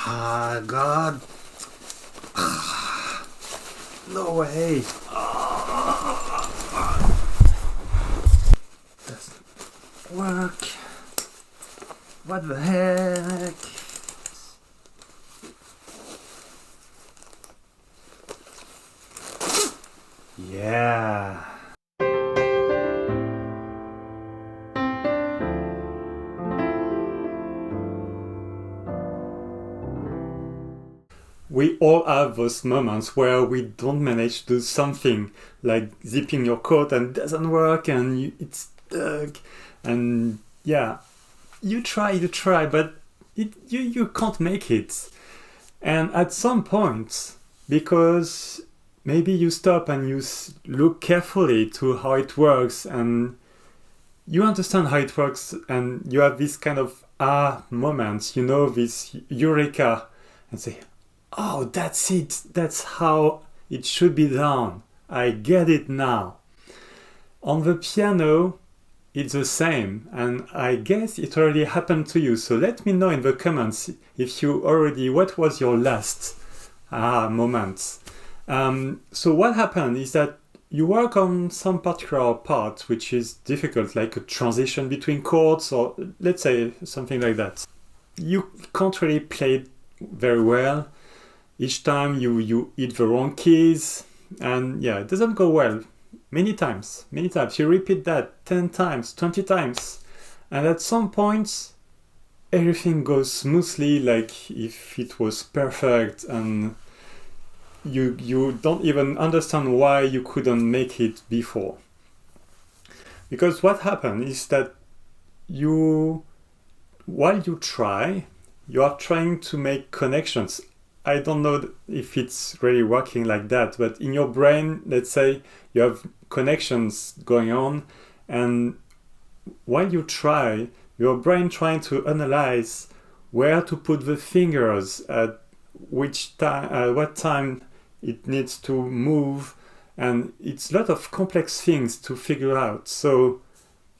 Ah, God. No way. Doesn't work. What the heck? Yeah. We all have those moments where we don't manage to do something, like zipping your coat and it doesn't work and it's stuck. And yeah, you try, but you can't make it. And at some point, because maybe you stop and you look carefully to how it works and you understand how it works and you have this kind of moment, this eureka, and say, oh, that's it. That's how it should be done. I get it now. On the piano, it's the same, and I guess it already happened to you. So let me know in the comments if you already, what was your last moment. So what happened is that you work on some particular part which is difficult, like a transition between chords, or let's say something like that. You can't really play it very well. Each time you hit the wrong keys, and yeah, it doesn't go well. Many times. You repeat that 10 times, 20 times, and at some point, everything goes smoothly, like if it was perfect, and you don't even understand why you couldn't make it before. Because what happened is that while you try, you are trying to make connections. I don't know if it's really working like that, but in your brain, let's say you have connections going on, and while you try, your brain trying to analyze where to put the fingers at which time, what time it needs to move, and it's a lot of complex things to figure out. So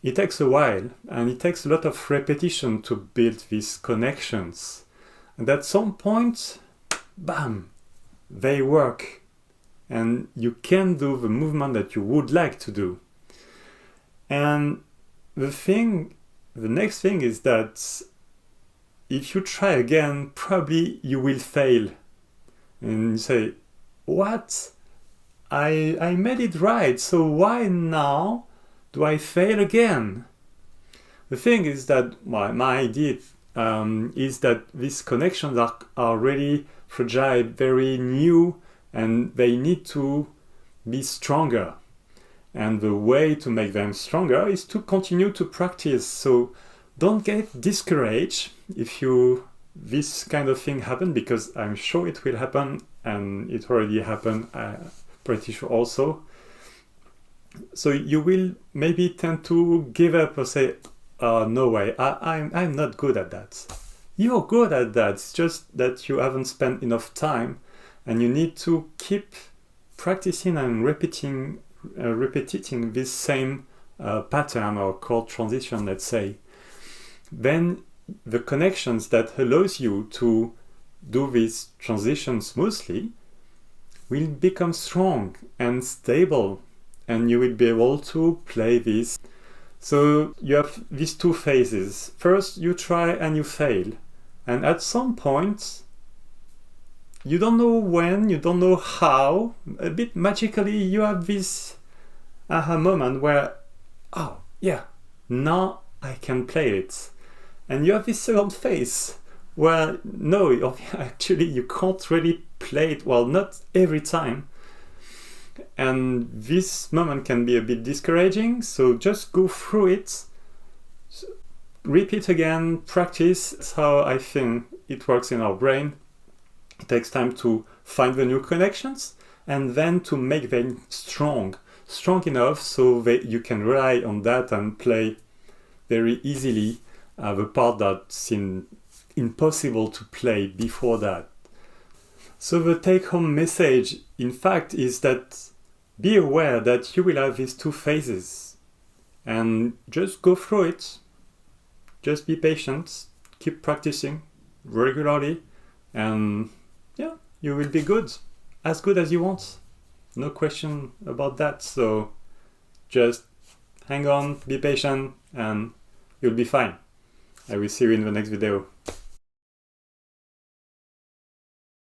it takes a while, and it takes a lot of repetition to build these connections. And at some point, bam, they work, and you can do the movement that you would like to do. And the next thing is that if you try again, probably you will fail. And you say, what? I made it right, so why now do I fail again? The thing is that my idea is that these connections are really fragile, very new, and they need to be stronger. And the way to make them stronger is to continue to practice. So don't get discouraged if this kind of thing happen, because I'm sure it will happen, and it already happened, pretty sure also. So you will maybe tend to give up or say, no way, I'm not good at that. You're good at that, it's just that you haven't spent enough time, and you need to keep practicing and repeating this same pattern or chord transition, let's say. Then the connections that allows you to do this transition smoothly will become strong and stable, and you will be able to play this. So you have these two phases. First, you try and you fail. And at some point, you don't know when, you don't know how, a bit magically, you have this aha moment where, oh, yeah, now I can play it. And you have this second phase where, no, actually, you can't really play it, well, not every time. And this moment can be a bit discouraging, so just go through it, repeat again, practice. That's how I think it works in our brain. It takes time to find the new connections and then to make them strong enough so that you can rely on that and play very easily the part that seemed impossible to play before that. So the take-home message, in fact, is that be aware that you will have these two phases and just go through it. Just be patient, keep practicing regularly, and yeah, you will be good as you want. No question about that. So just hang on, be patient, and you'll be fine. I will see you in the next video.